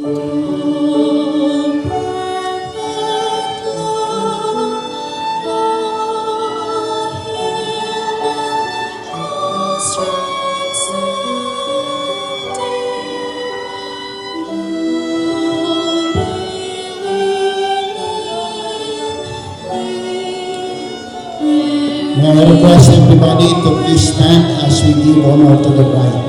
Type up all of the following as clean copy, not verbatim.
May I request everybody to please stand as we give honor to the bride.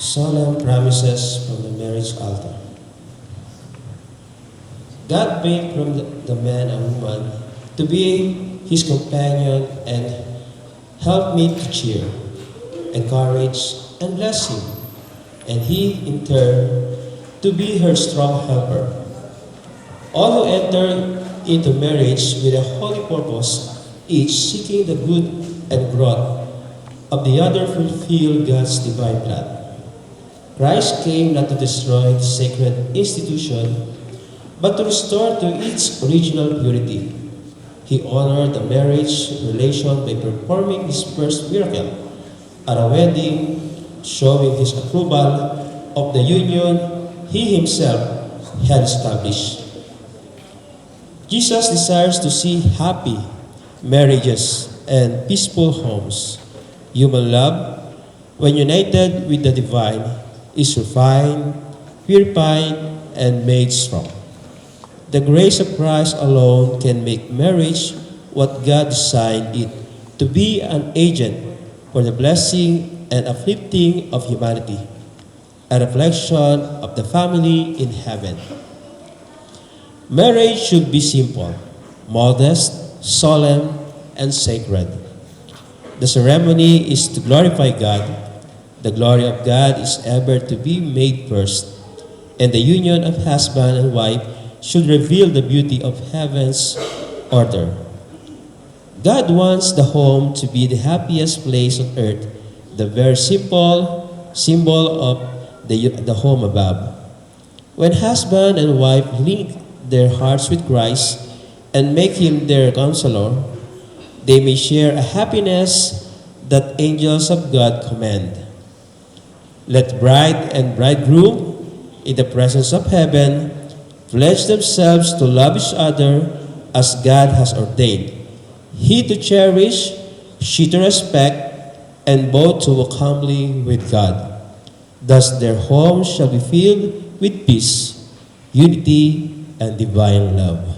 Solemn promises from the marriage altar. God made from the man and woman to be his companion and help me to cheer, encourage, and bless him, and he in turn to be her strong helper. All who enter into marriage with a holy purpose, each seeking the good and growth of the other, fulfill God's divine plan. Christ came not to destroy the sacred institution, but to restore to its original purity. He honored the marriage relation by performing his first miracle at a wedding, showing his approval of the union he himself had established. Jesus desires to see happy marriages and peaceful homes. Human love, when united with the divine, is refined, purified, and made strong. The grace of Christ alone can make marriage what God designed it to be, an agent for the blessing and uplifting of humanity, a reflection of the family in heaven. Marriage should be simple, modest, solemn, and sacred. The ceremony is to glorify God. The glory of God is ever to be made first, and the union of husband and wife should reveal the beauty of heaven's order. God wants the home to be the happiest place on earth, the very simple symbol of the home above. When husband and wife link their hearts with Christ and make him their counselor, they may share a happiness that angels of God command. Let bride and bridegroom, in the presence of heaven, pledge themselves to love each other as God has ordained. He to cherish, she to respect, and both to walk humbly with God. Thus their home shall be filled with peace, unity, and divine love.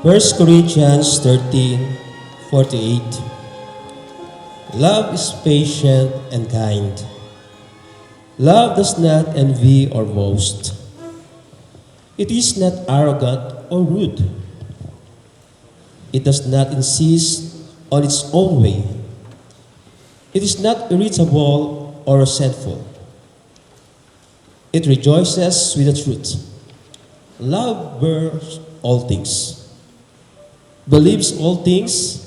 First Corinthians 13:48. Love is patient and kind. Love does not envy or boast. It is not arrogant or rude. It does not insist on its own way. It is not irritable or resentful. It rejoices with the truth. Love bears all things, believes all things,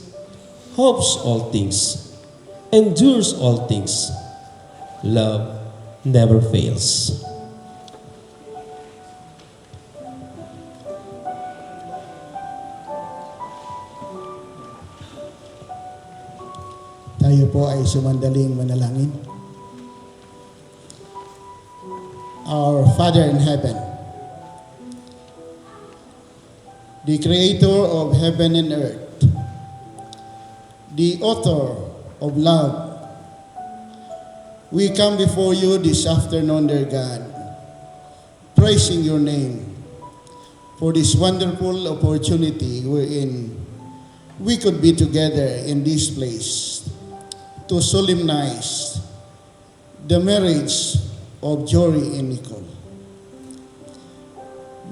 hopes all things, endures all things. Love never fails. Tayo po ay sumandaling manalangin. Our Father in heaven, the Creator of heaven and earth, the author of love, we come before you this afternoon, dear God, praising your name for this wonderful opportunity wherein we could be together in this place to solemnize the marriage of Jory and Nicole.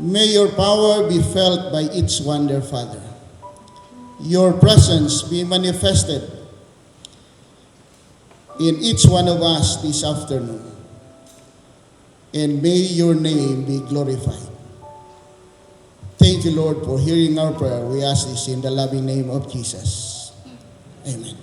May your power be felt by each one, dear Father. Your presence be manifested in each one of us this afternoon. And may your name be glorified. Thank you, Lord, for hearing our prayer. We ask this in the loving name of Jesus. Amen.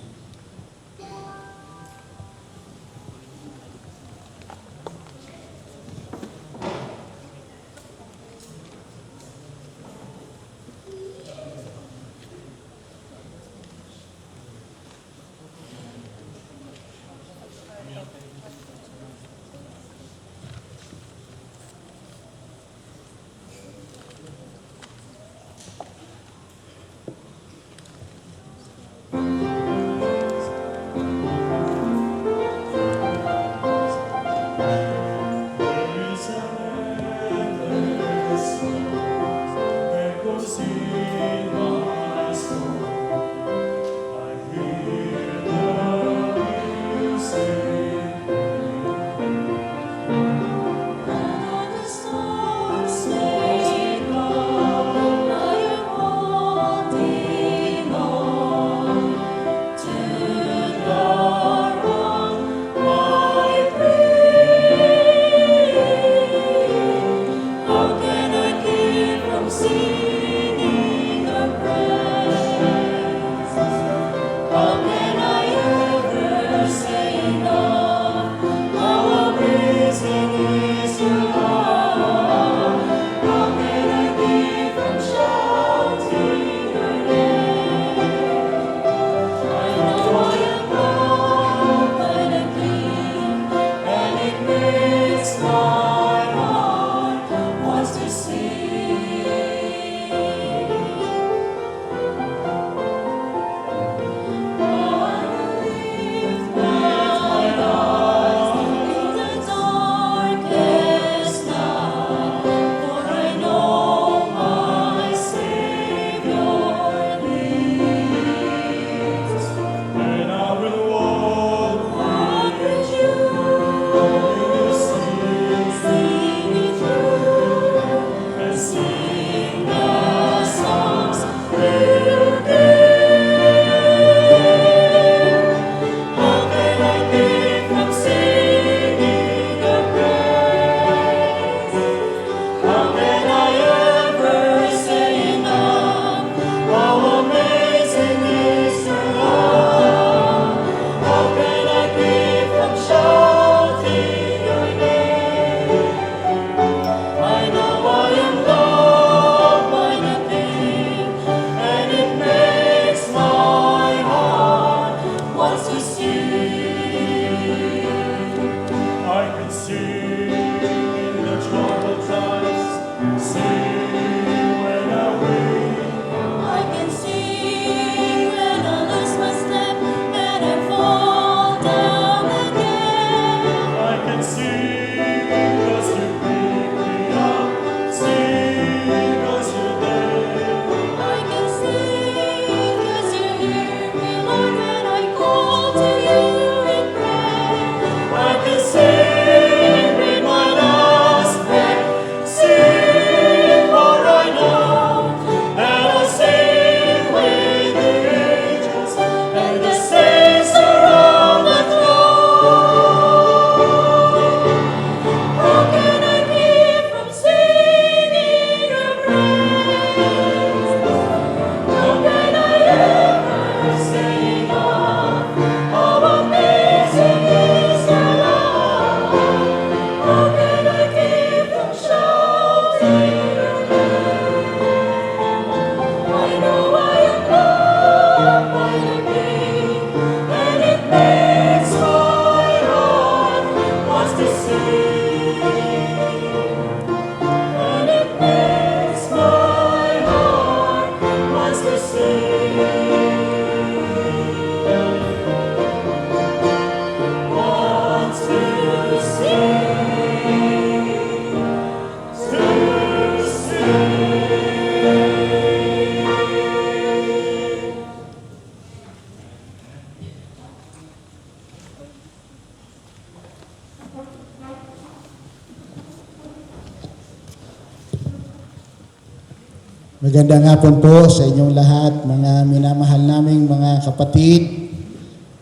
Magandang hapon po sa inyong lahat, mga minamahal naming mga kapatid,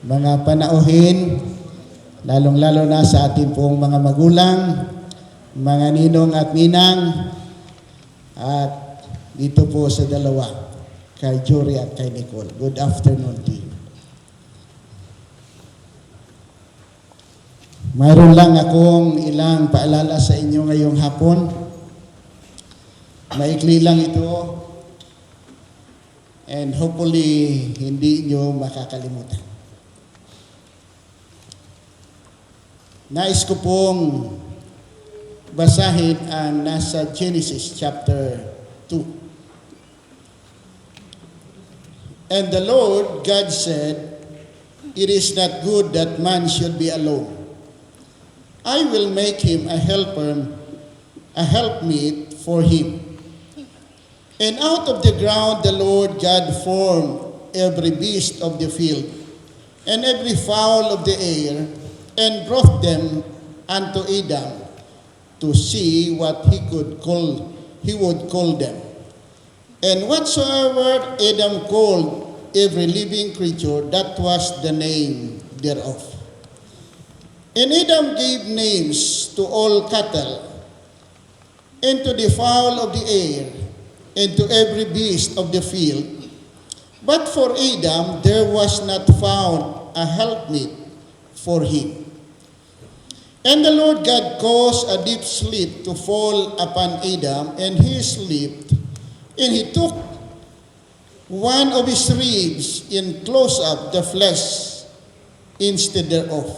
mga panauhin, lalong-lalo na sa ating pong mga magulang, mga ninong at ninang, at dito po sa dalawa, kay Jory at kay Nicole. Good afternoon to you. Mayroon lang akong ilang paalala sa inyo ngayong hapon. Maikli lang ito and hopefully hindi nyo makakalimutan. Nais ko pong basahin ang nasa Genesis chapter 2. And the Lord God said, "It is not good that man should be alone. I will make him a helpmeet for him." And out of the ground the Lord God formed every beast of the field, and every fowl of the air, and brought them unto Adam, to see what he would call them. And whatsoever Adam called every living creature, that was the name thereof. And Adam gave names to all cattle, and to the fowl of the air, and to every beast of the field. But for Adam there was not found a helpmeet for him. And the Lord God caused a deep sleep to fall upon Adam, and he slept, and he took one of his ribs, and closed up the flesh instead thereof.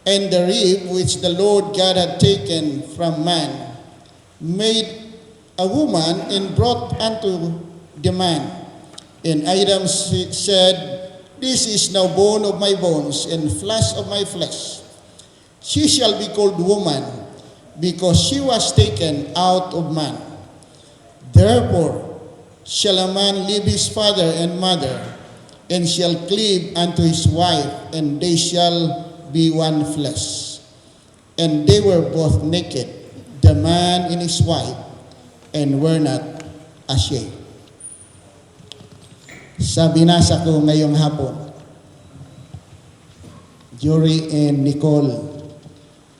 And the rib which the Lord God had taken from man, made a woman, and brought unto the man. And Adam said, "This is now bone of my bones, and flesh of my flesh. She shall be called woman, because she was taken out of man. Therefore shall a man leave his father and mother, and shall cleave unto his wife, and they shall be one flesh. And they were both naked, the man and his wife, and were not ashamed." Sa binasa ko ngayong hapon, Jory and Nicole,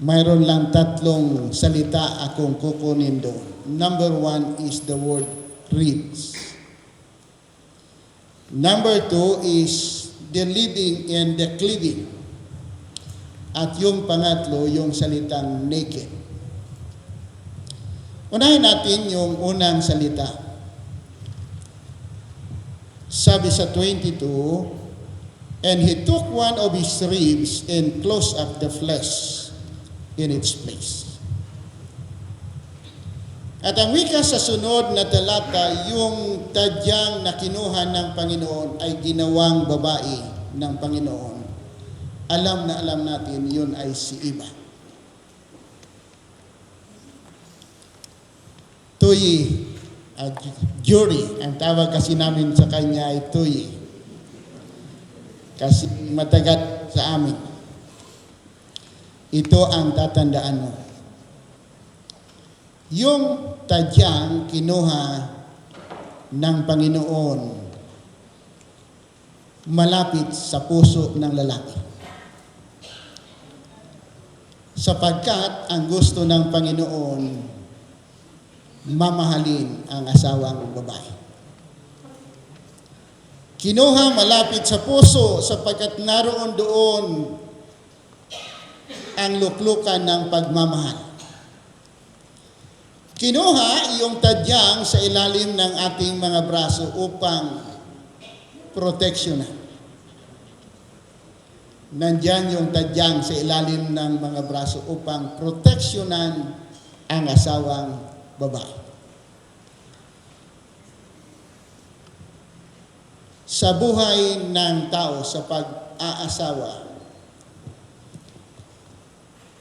mayroon lang tatlong salita akong kukunin doon. Number 1 is the word ribs. Number 2 is the living and the cleaving. At yung pangatlo, yung salitang naked. Unahin natin yung unang salita. Sabi sa 22, and he took one of his ribs and closed up the flesh in its place. At ang wika sa sunod na talata, yung tadyang na kinuha ng Panginoon ay ginawang babae ng Panginoon. Alam na alam natin, yun ay si Eva. Tuyi, jury, ang tawag kasi namin sa kanya ay Tuyi. Kasi matagat sa amin. Ito ang tatandaan mo. Yung tadyang kinuha ng Panginoon malapit sa puso ng lalaki. Sapagkat ang gusto ng Panginoon mamahalin ang asawang babae. Kinuha malapit sa puso sapagkat naroon doon ang luklukan ng pagmamahal. Kinuha yung tadyang sa ilalim ng ating mga braso upang proteksyonan. Nandyan yung tadyang sa ilalim ng mga braso upang proteksyonan ang asawang babae. Sa buhay ng tao sa pag-aasawa,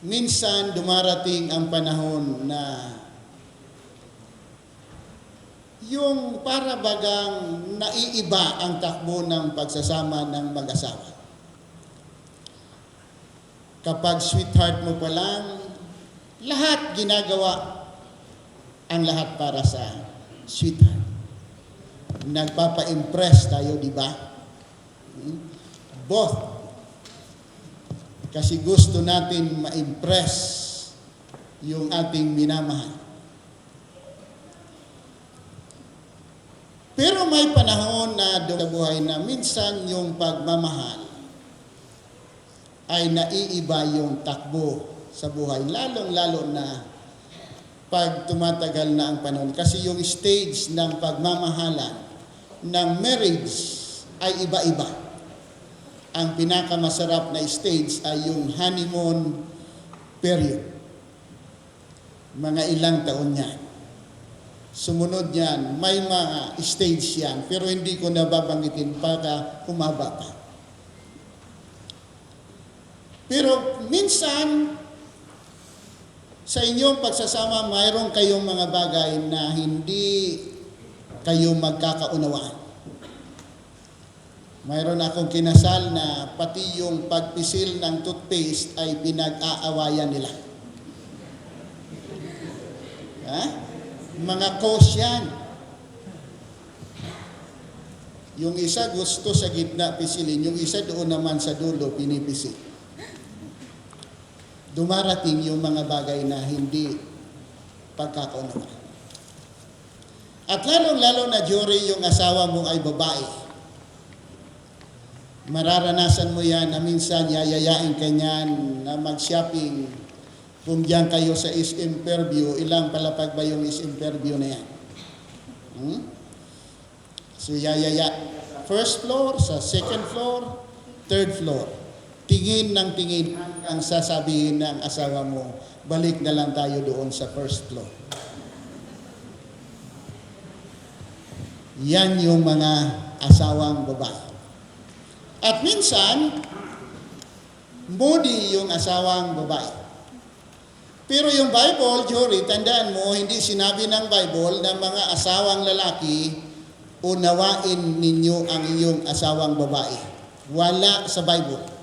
minsan dumarating ang panahon na yung para bagang naiiba ang takbo ng pagsasama ng mag-asawa. Kapag sweetheart mo pa lang, lahat ginagawa ang lahat para sa sweetheart. Nagpapa-impress tayo, di ba? Both. Kasi gusto natin ma-impress yung ating minamahal. Pero may panahon na doon sa buhay na minsan yung pagmamahal ay naiiba yung takbo sa buhay. Lalong-lalo na pag tumatagal na ang panahon. Kasi yung stage ng pagmamahalan ng marriage ay iba-iba. Ang pinakamasarap na stage ay yung honeymoon period. Mga ilang taon yan. Sumunod yan, may mga stage yan, pero hindi ko nababanggitin para humaba pa. Pero minsan, sa inyong pagsasama, mayroon kayong mga bagay na hindi kayo magkakaunawaan. Mayroon akong kinasal na pati yung pagpisil ng toothpaste ay pinag-aawayan nila. Ha? Mga cause yan. Yung isa gusto sa gitna pisilin, yung isa doon naman sa dulo pinipisil. Dumarating yung mga bagay na hindi pagkakaunawaan. At lalong-lalo na jury yung asawa mo ay babae. Mararanasan mo yan na minsan yayayain ka niyan na mag-shopping. Kung diyan kayo sa SM Fairview, ilang palapag ba yung SM Fairview na yan? So yayaya, first floor, sa second floor, third floor. Tingin ng tingin ang sasabihin ng asawa mo, balik na lang tayo doon sa first floor. Yan yung mga asawang babae. At minsan, moody yung asawang babae. Pero yung Bible, Jory, tandaan mo, hindi sinabi ng Bible na mga asawang lalaki, unawain ninyo ang iyong asawang babae. Wala sa Bible.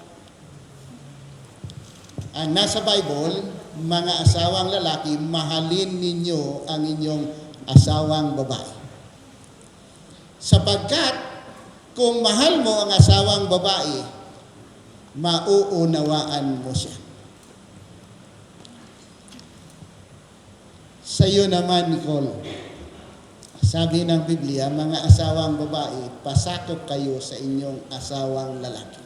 Ang nasa Bible, mga asawang lalaki, mahalin ninyo ang inyong asawang babae. Sapagkat, kung mahal mo ang asawang babae, mauunawaan mo siya. Sa iyo naman, Nicole, sabi ng Biblia, mga asawang babae, pasakop kayo sa inyong asawang lalaki.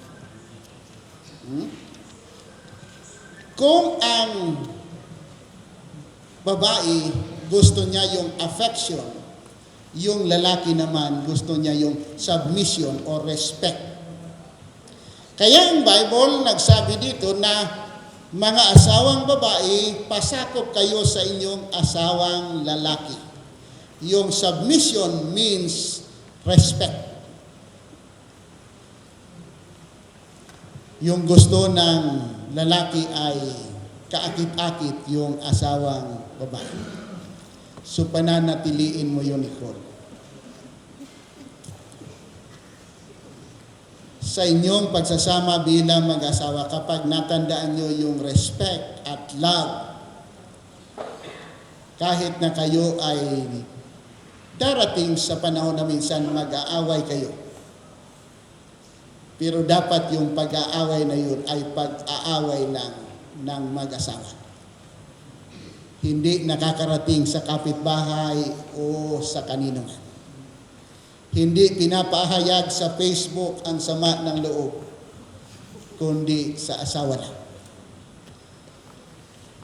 Kung ang babae gusto niya yung affection Yung lalaki naman, gusto niya yung submission or respect. Kaya ang Bible nagsabi dito na mga asawang babae, pasakop kayo sa inyong asawang lalaki. Yung submission means respect. Yung gusto ng lalaki ay kaakit-akit yung asawang babae. So pananatiliin mo yun, Nicole. Sa inyong pagsasama bilang mag-asawa, kapag natandaan nyo yung respect at love, kahit na kayo ay darating sa panahon na minsan mag-aaway kayo, pero dapat yung pag-aaway na yun ay pag-aaway lang ng mag-asawa. Hindi nakakarating sa kapitbahay o sa kanino man. Hindi pinapahayag sa Facebook ang sama ng loob, kundi sa asawa lang.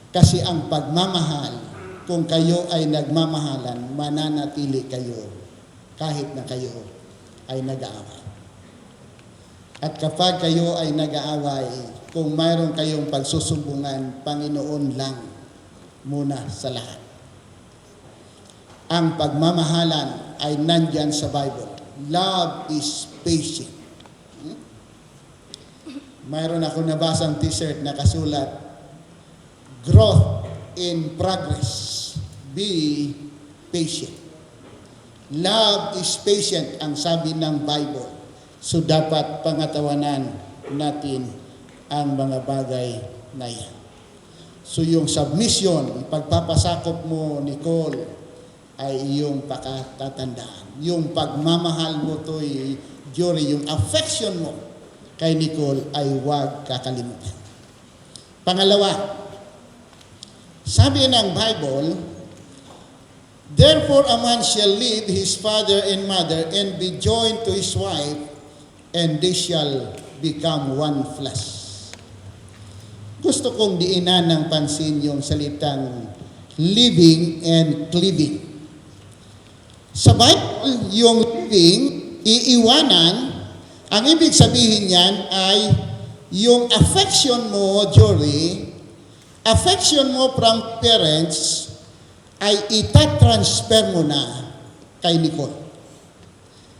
Kasi ang pagmamahal, kung kayo ay nagmamahalan, mananatili kayo kahit na kayo ay nag-aaway. At kapag kayo ay nag-aaway, kung mayroon kayong pagsusumbungan, Panginoon lang muna sa lahat. Ang pagmamahalan ay nandyan sa Bible. Love is patient. Mayroon ako nabasang t-shirt na kasulat, growth in progress. Be patient. Love is patient ang sabi ng Bible. So dapat pangatawanan natin ang mga bagay na yan. So yung submission, pagpapasakop mo, Nicole, ay iyong pakatatandaan. Yung pagmamahal mo to, Jory, yung affection mo kay Nicole ay huwag kakalimutan. Pangalawa, sabi ng Bible, therefore a man shall leave his father and mother and be joined to his wife, and they shall become one flesh. Gusto kong diinan ng pansin yung salitang living and cleaving. Sa Bible, yung living, iiwanan, ang ibig sabihin niyan ay yung affection mo, Jory, affection mo from parents, ay itatransfer mo na kay Nicole.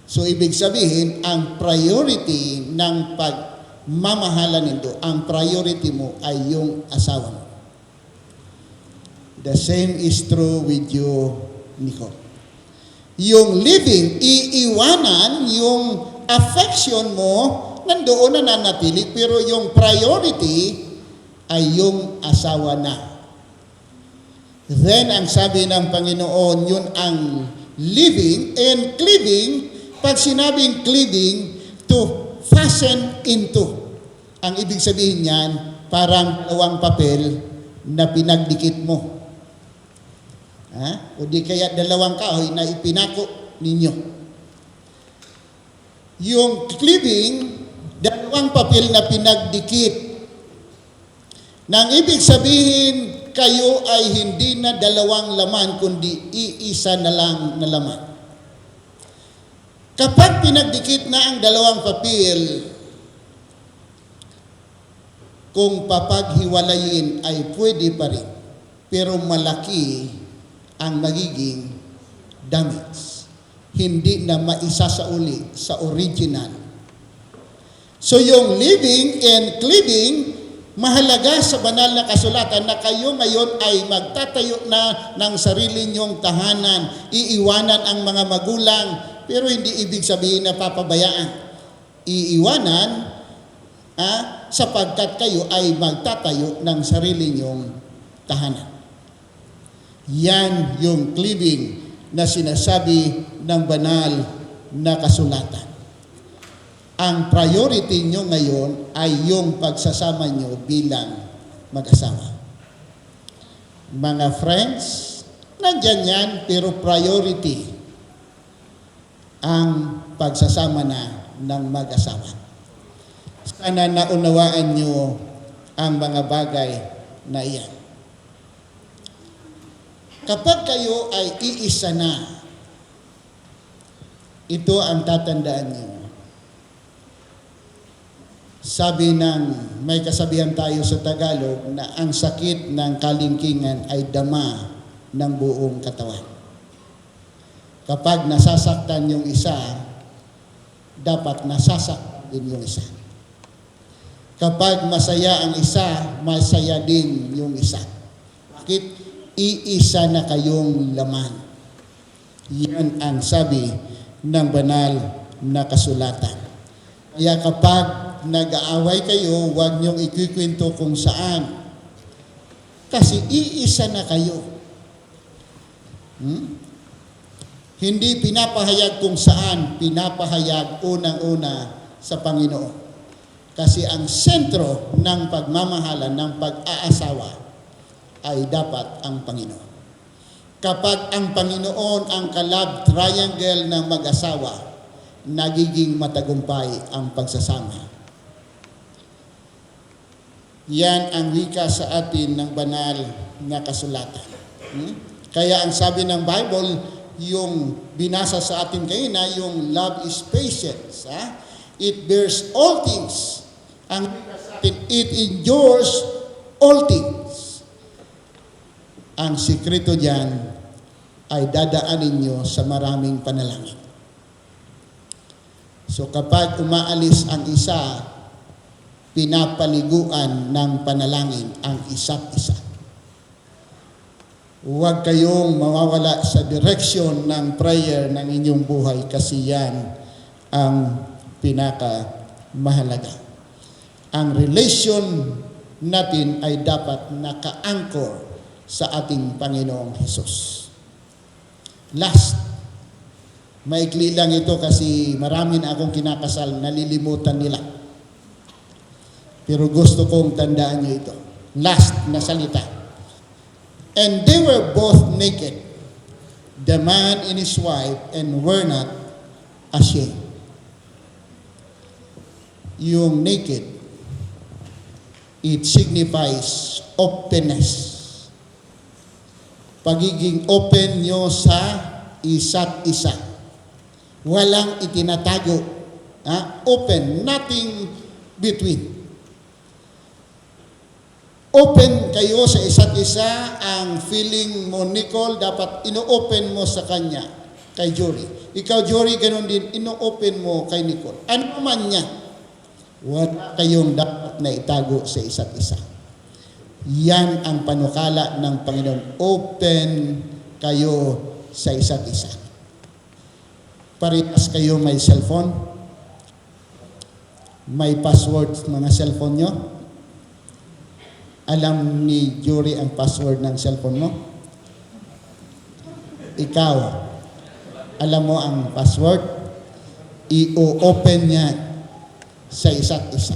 So, ibig sabihin, ang priority ng pagmamahalan nito, ang priority mo ay yung asawa mo. The same is true with you, Nicole. Yung living, iiwanan, yung affection mo, nandoon na nanatili, pero yung priority ay yung asawa na. Then, ang sabi ng Panginoon, yun ang living and cleaving. Pag sinabing cleaving, to fasten into. Ang ibig sabihin niyan, parang dalawang papel na pinagdikit mo. O di kaya dalawang kahoy na ipinako ninyo. Yung cleaving, dalawang papel na pinagdikit. Nang ibig sabihin, kayo ay hindi na dalawang laman, kundi iisa na lang na laman. Kapag pinagdikit na ang dalawang papel, kung papaghiwalayin ay pwede pa rin, pero malaki ang magiging damage. Hindi na maisasauli sa original. So yung living and cleaving, mahalaga sa banal na kasulatan na kayo ngayon ay magtatayo na ng sarili nyong tahanan, iiwanan ang mga magulang, pero hindi ibig sabihin na papabayaan. Iiwanan sapagkat kayo ay magtatayo ng sarili nyong tahanan. Yan yung cleaving na sinasabi ng banal na kasulatan. Ang priority nyo ngayon ay yung pagsasama nyo bilang mag-asawa. Mga friends, nandyan yan, pero priority ang pagsasama na ng mag-asawa. Sana naunawaan nyo ang mga bagay na iyan. Kapag kayo ay iisa na, ito ang tatandaan niyo. Sabi ng, may kasabihan tayo sa Tagalog na ang sakit ng kalingkingan ay dama ng buong katawan. Kapag nasasaktan yung isa, dapat nasasaktan din yung isa. Kapag masaya ang isa, masaya din yung isa. Bakit? Iisa na kayong laman. Yan ang sabi ng banal na kasulatan. Kaya kapag nag-aaway kayo, huwag niyong ikikwento kung saan. Kasi iisa na kayo. Hindi pinapahayag kung saan, pinapahayag unang-una sa Panginoon. Kasi ang sentro ng pagmamahalan, ng pag-aasawa, ay dapat ang Panginoon. Kapag ang Panginoon ang ka-love triangle ng mag-asawa, nagiging matagumpay ang pagsasama. Yan ang wika sa atin ng banal na kasulatan. Kaya ang sabi ng Bible, yung binasa sa atin kayo na yung love is patience. It bears all things. Ang it endures all things. Ang sikreto diyan ay dadaanin nyo sa maraming panalangin. So kapag umaalis ang isa, pinapaliguan ng panalangin ang isa't isa. Huwag kayong mawawala sa direksyon ng prayer ng inyong buhay kasi yan ang pinakamahalaga. Ang relation natin ay dapat naka-anchor sa ating Panginoong Hesus. Last, maikli lang ito kasi marami na akong kinakasal, nalilimutan nila. Pero gusto kong tandaan niyo ito. Last na salita. And they were both naked, the man and his wife, and were not ashamed. Yung naked, it signifies openness. Pagiging open nyo sa isa't isa. Walang itinatago. Open, nothing between. Open kayo sa isa't isa. Ang feeling mo, Nicole, dapat ino-open mo sa kanya, kay Jory. Ikaw, Jory, ganun din, ino-open mo kay Nicole. Ano man niya, wala kayong dapat na itago sa isa't isa. Yan ang panukala ng Panginoon. Open kayo sa isa't isa. Parehas kayo may cellphone? May password mga cellphone nyo? Alam ni Jory ang password ng cellphone mo? Ikaw, alam mo ang password? I-open niya sa isa't isa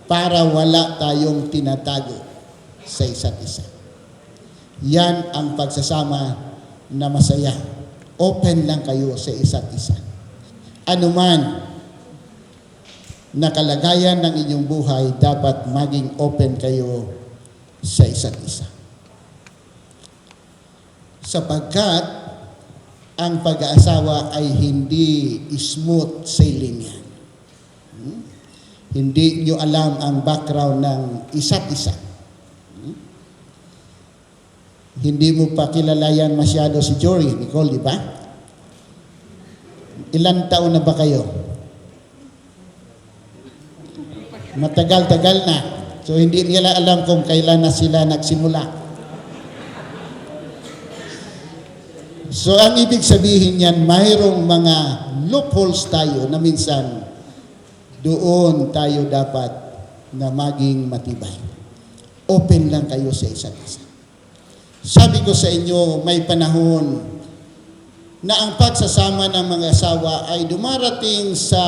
para wala tayong tinatago sa isa't isa. Yan ang pagsasama na masaya. Open lang kayo sa isa't isa. Ano man na kalagayan ng inyong buhay, dapat maging open kayo sa isa't isa. Sapagkat ang pag-aasawa ay hindi smooth sailing yan. Hindi nyo alam ang background ng isa't isa. Hindi mo pa kilala yan masyado si Jory, Nicole, di ba? Ilan taon na ba kayo? Matagal-tagal na. So hindi nila alam kung kailan na sila nagsimula. So ang ibig sabihin yan, mayroong mga loopholes tayo na minsan doon tayo dapat na maging matibay. Open lang kayo sa isa't isa. Sabi ko sa inyo, may panahon na ang pagsasama ng mga asawa ay dumarating sa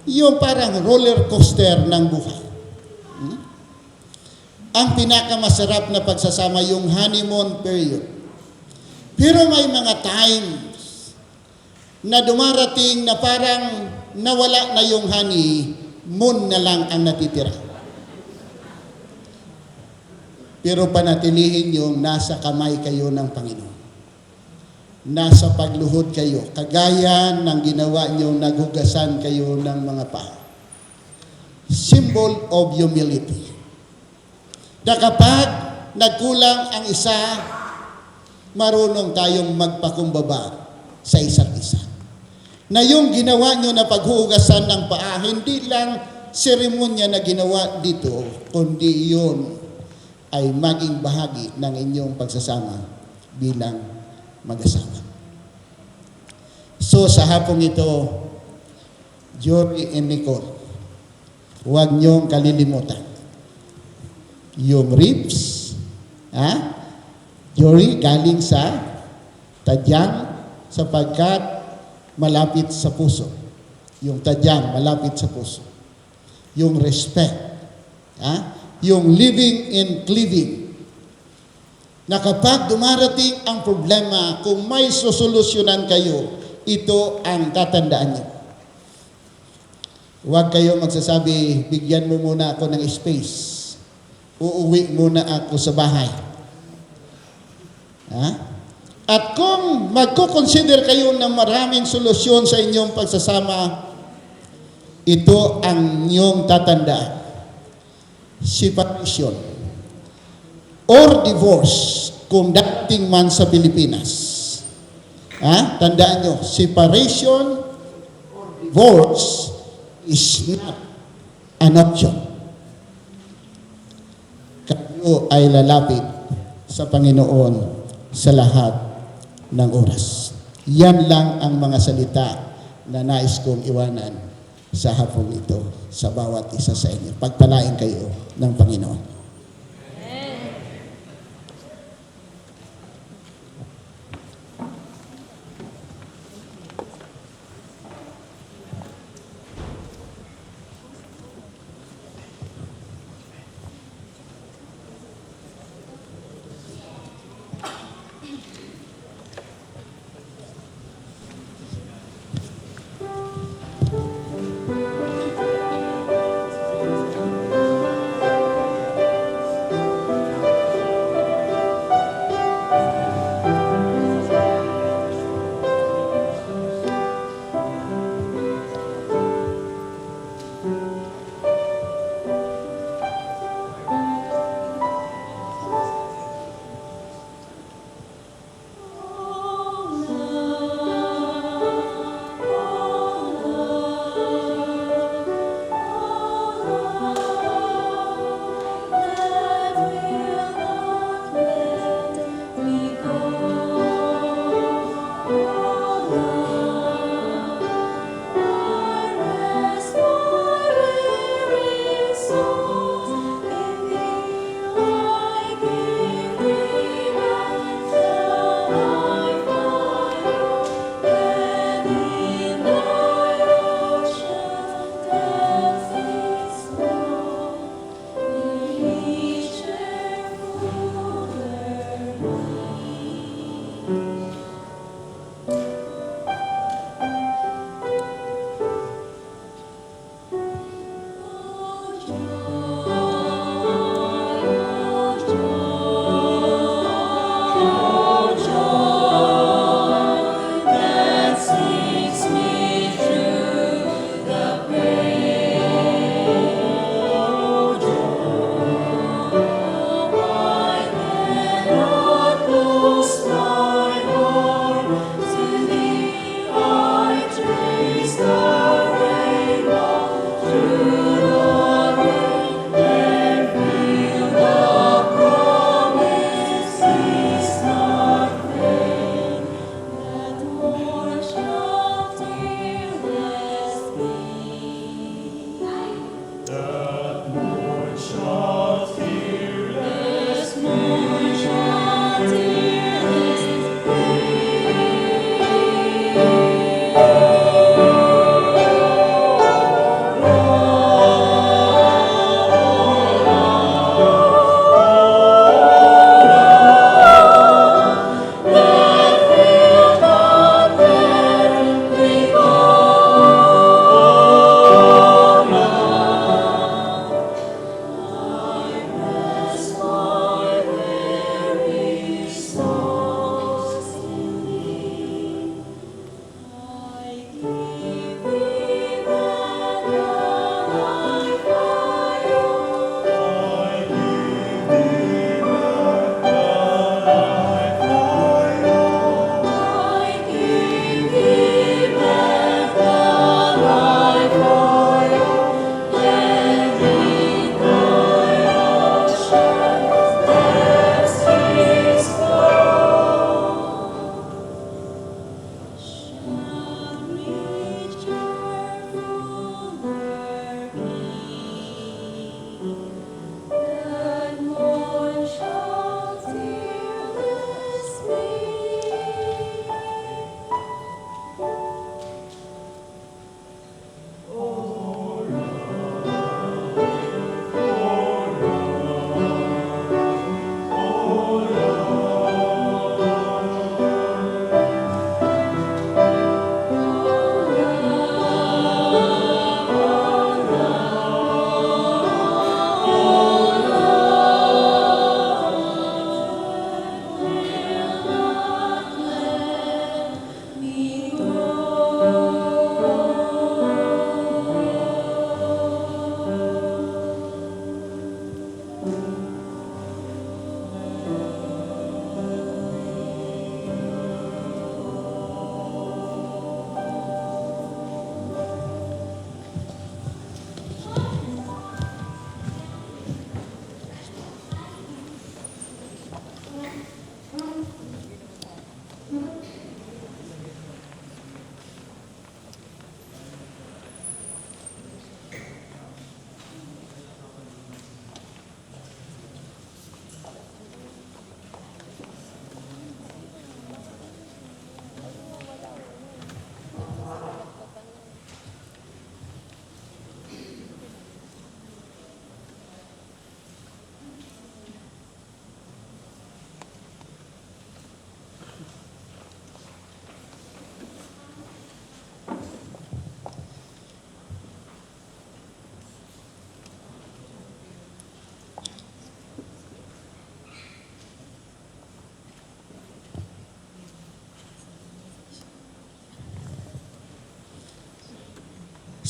yung parang roller coaster ng buhay. Ang pinakamasarap na pagsasama, yung honeymoon period. Pero may mga times na dumarating na parang nawala na yung honeymoon na lang ang natitira. Pero panatilihin yung nasa kamay kayo ng Panginoon. nasa pagluhod kayo, kagaya ng ginawa nyo, naghugasan kayo ng mga paa. Symbol of humility. Na kapag nagkulang ang isa, marunong tayong magpakumbaba sa isa't isa. Na yung ginawa nyo na paghuhugasan ng paa, hindi lang seremonya na ginawa dito, kundi yun ay maging bahagi ng inyong pagsasama bilang mag-asawa. So sa hapong ito, Jory and Nicole, huwag niyong kalilimutan yung ribs, Jory, galing sa tadyang sapagkat malapit sa puso. Yung tadyang malapit sa puso. Yung respect, yung living and cleaving, na kapag dumarating ang problema, kung may sosolusyonan kayo, ito ang tatandaan niyo. Huwag kayo magsasabi, bigyan mo muna ako ng space. Uuwi muna ako sa bahay. At kung magko-consider kayo ng maraming solusyon sa inyong pagsasama, ito ang inyong tatandaan. Separation or divorce kung dating man sa Pilipinas. Tandaan nyo, separation or divorce is not an option. Kayo ay lalapit sa Panginoon sa lahat ng oras. Yan lang ang mga salita na nais kong iwanan sa hapong ito sa bawat isa sa inyo. Pagpalain kayo ng Panginoon.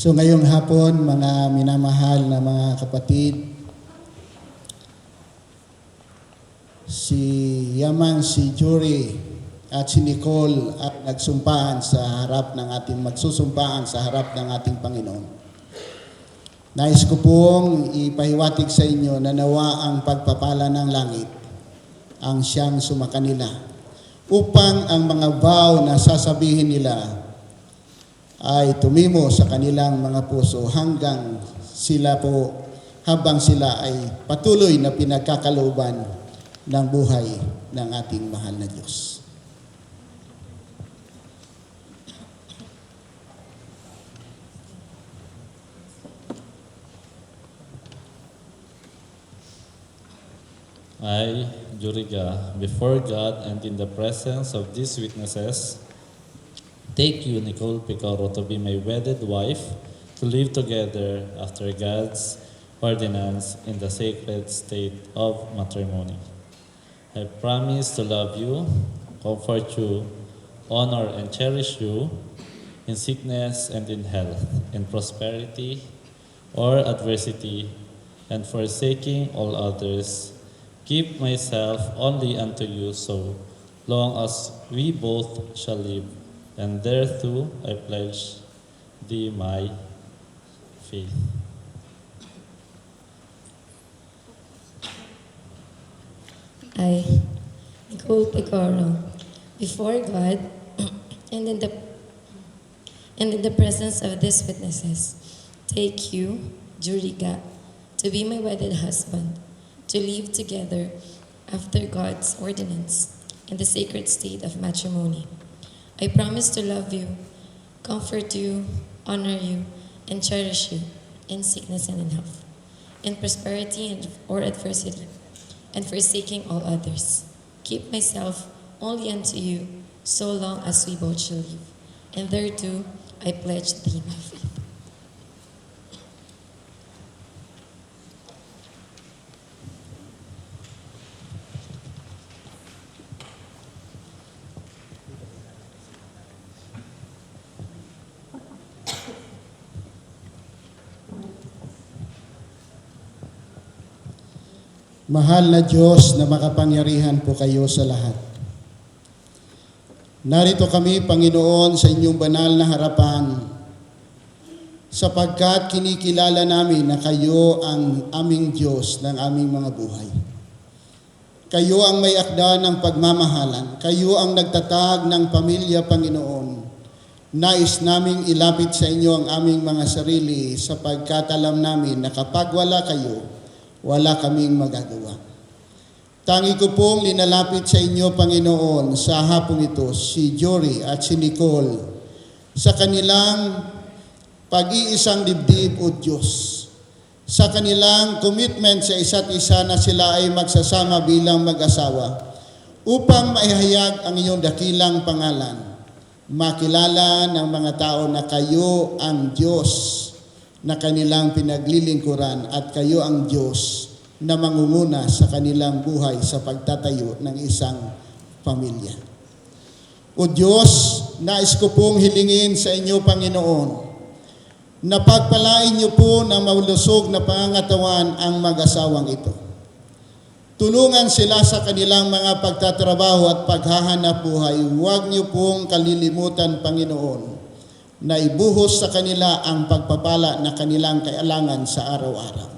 So ngayong hapon, mga minamahal na mga kapatid, si Yaman, si Jory at si Nicole at magsumpaan sa harap ng ating Panginoon. Nais ko pong ipahiwatig sa inyo na nawa ang pagpapala ng langit ang siyang sumakanila upang ang mga vow na sasabihin nila ay tumimo sa kanilang mga puso habang sila ay patuloy na pinagkakalooban ng buhay ng ating mahal na Diyos. I, Juriga, before God and in the presence of these witnesses, take you, Nicole Picaro, to be my wedded wife, to live together after God's ordinance in the sacred state of matrimony. I promise to love you, comfort you, honor and cherish you in sickness and in health, in prosperity or adversity, and forsaking all others, keep myself only unto you so long as we both shall live. And thereto I pledge thee my faith. I, Nicole Picaro, before God and in the presence of these witnesses, take you, Juriga, to be my wedded husband, to live together after God's ordinance in the sacred state of matrimony. I promise to love you, comfort you, honor you, and cherish you in sickness and in health, in prosperity or adversity, and forsaking all others. Keep myself only unto you, so long as we both shall live. And thereto I pledge thee my faith. Mahal na Diyos na makapangyarihan po kayo sa lahat. Narito kami, Panginoon, sa inyong banal na harapan sapagkat kinikilala namin na kayo ang aming Diyos ng aming mga buhay. Kayo ang may akda ng pagmamahalan. Kayo ang nagtatag ng pamilya, Panginoon. Nais naming ilapit sa inyo ang aming mga sarili sapagkat alam namin na kapag wala kayo, wala kaming magagawa. Tangi ko pong linalapit sa inyo, Panginoon, sa hapong ito, si Jory at si Nicole, sa kanilang pag-iisang dibdib, O Diyos, sa kanilang commitment sa isa't isa na sila ay magsasama bilang mag-asawa, upang maihayag ang iyong dakilang pangalan, makilala ng mga tao na kayo ang Diyos na kanilang pinaglilingkuran at kayo ang Diyos na mangunguna sa kanilang buhay sa pagtatayo ng isang pamilya. O Diyos, nais ko pong hilingin sa inyo, Panginoon, na pagpalain niyo po ng maulusog na pangangatawan ang mag-asawang ito. Tulungan sila sa kanilang mga pagtatrabaho at paghahanap buhay. Huwag niyo pong kalilimutan, Panginoon, na ibuhos sa kanila ang pagpapala na kanilang kailangan sa araw-araw.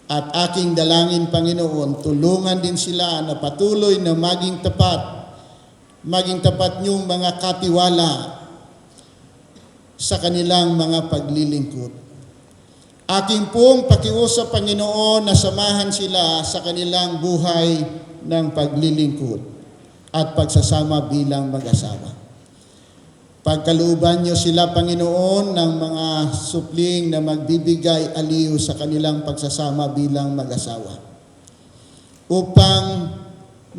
At aking dalangin, Panginoon, tulungan din sila na patuloy na maging tapat niyong mga katiwala sa kanilang mga paglilingkod. Aking pong pakiusap, Panginoon, na samahan sila sa kanilang buhay ng paglilingkod at pagsasama bilang mag-asawa. Pagkalooban niyo sila, Panginoon, ng mga supling na magbibigay aliw sa kanilang pagsasama bilang mag-asawa upang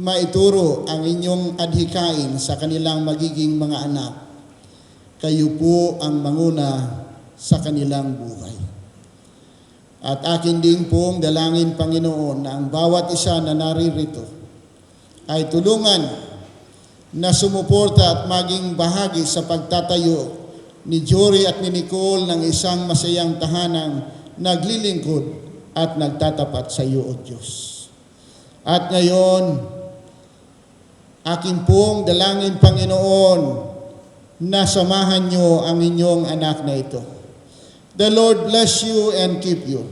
maituro ang inyong adhikain sa kanilang magiging mga anak. Kayo po ang manguna sa kanilang buhay. At akin din pong dalangin, Panginoon, na ang bawat isa na naririto ay tulungan na sumuporta at maging bahagi sa pagtatayo ni Jory at ni Nicole ng isang masayang tahanang naglilingkod at nagtatapat sa iyo, O Diyos. At ngayon, aking pong dalangin, Panginoon, na samahan niyo ang inyong anak na ito. The Lord bless you and keep you.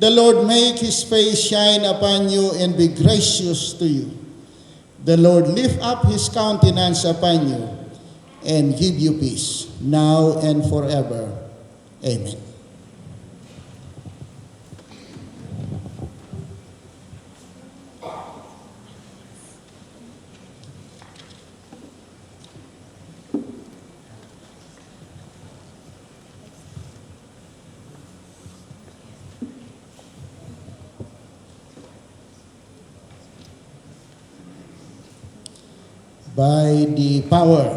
The Lord make His face shine upon you and be gracious to you. The Lord lift up His countenance upon you and give you peace, now and forever. Amen. By the power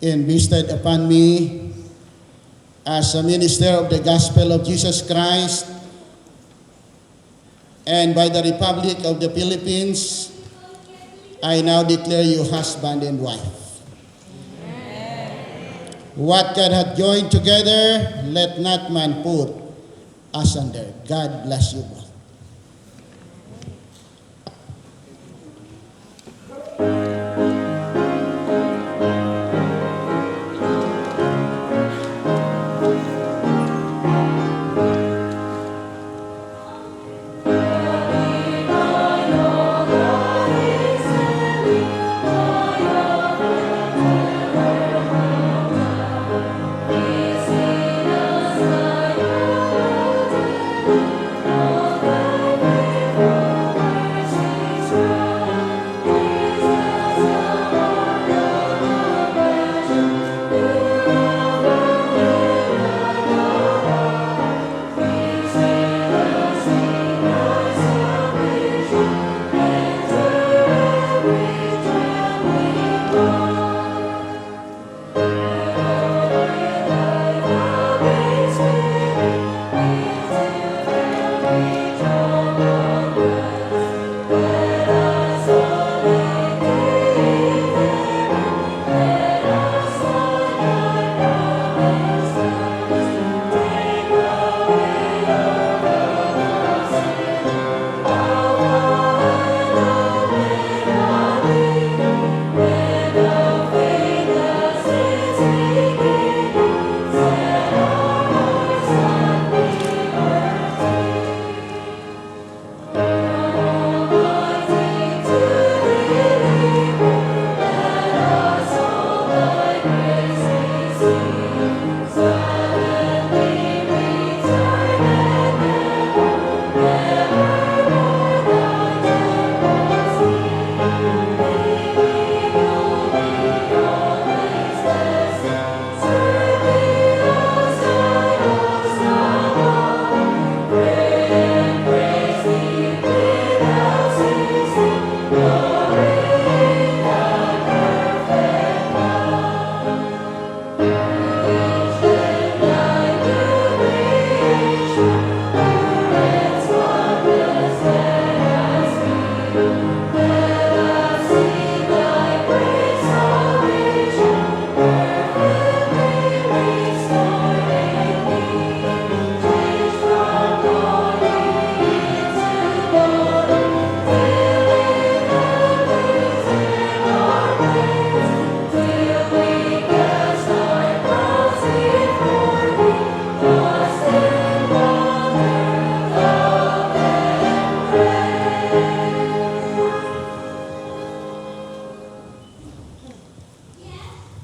invested upon me as a minister of the gospel of Jesus Christ, and by the Republic of the Philippines, I now declare you husband and wife. What God hath joined together, let not man put asunder. God bless you both.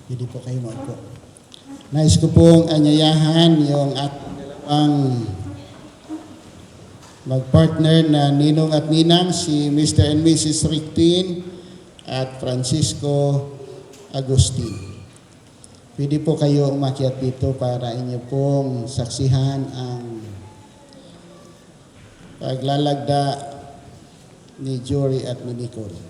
Pwede po kayo maupo. Nais ko pong anyayahan yung ating mag-partner na ninong at ninang, si Mr. and Mrs. Rictin at Francisco Agustin. Pwede po kayo umakyat dito para inyo pong saksihan ang paglalagda ni Jory at ni Nicole.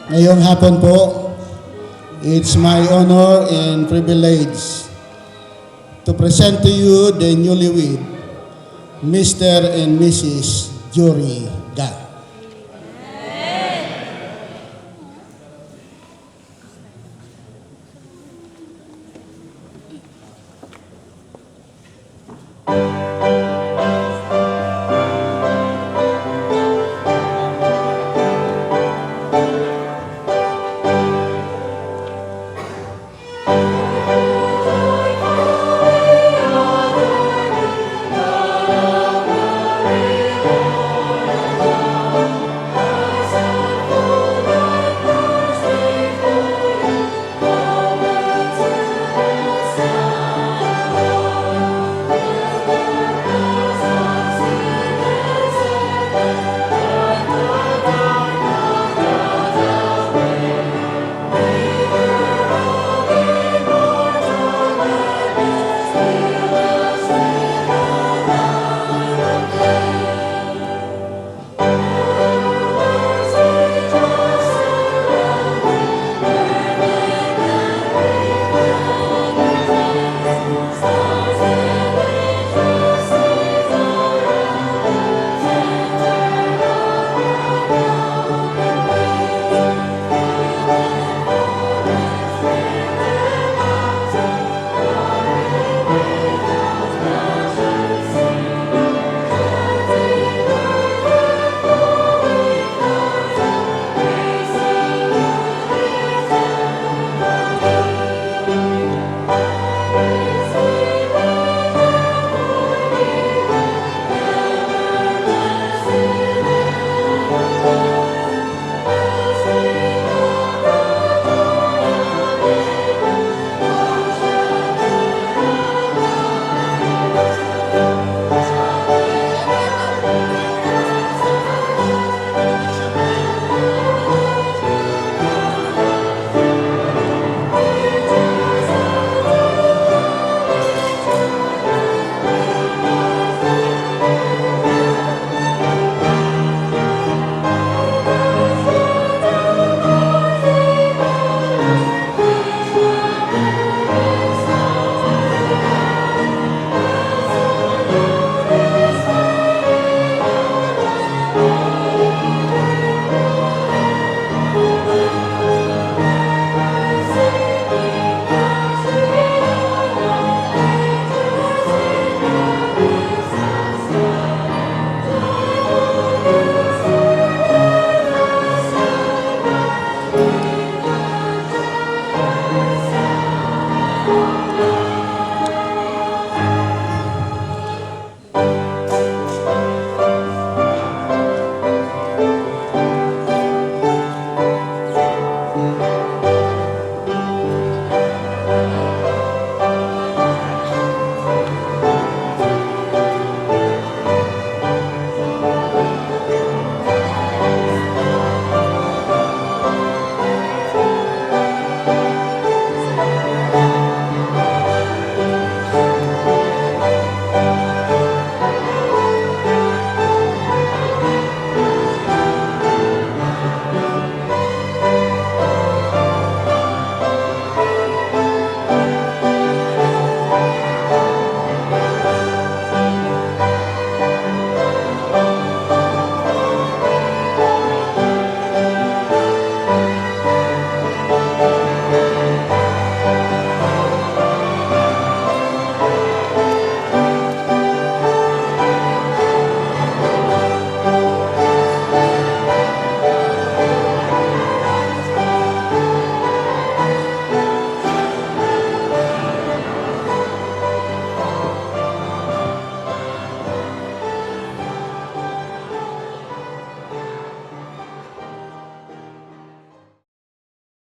Ngayong hapon po, it's my honor and privilege to present to you the newlywed, Mr. and Mrs. Jory Ga.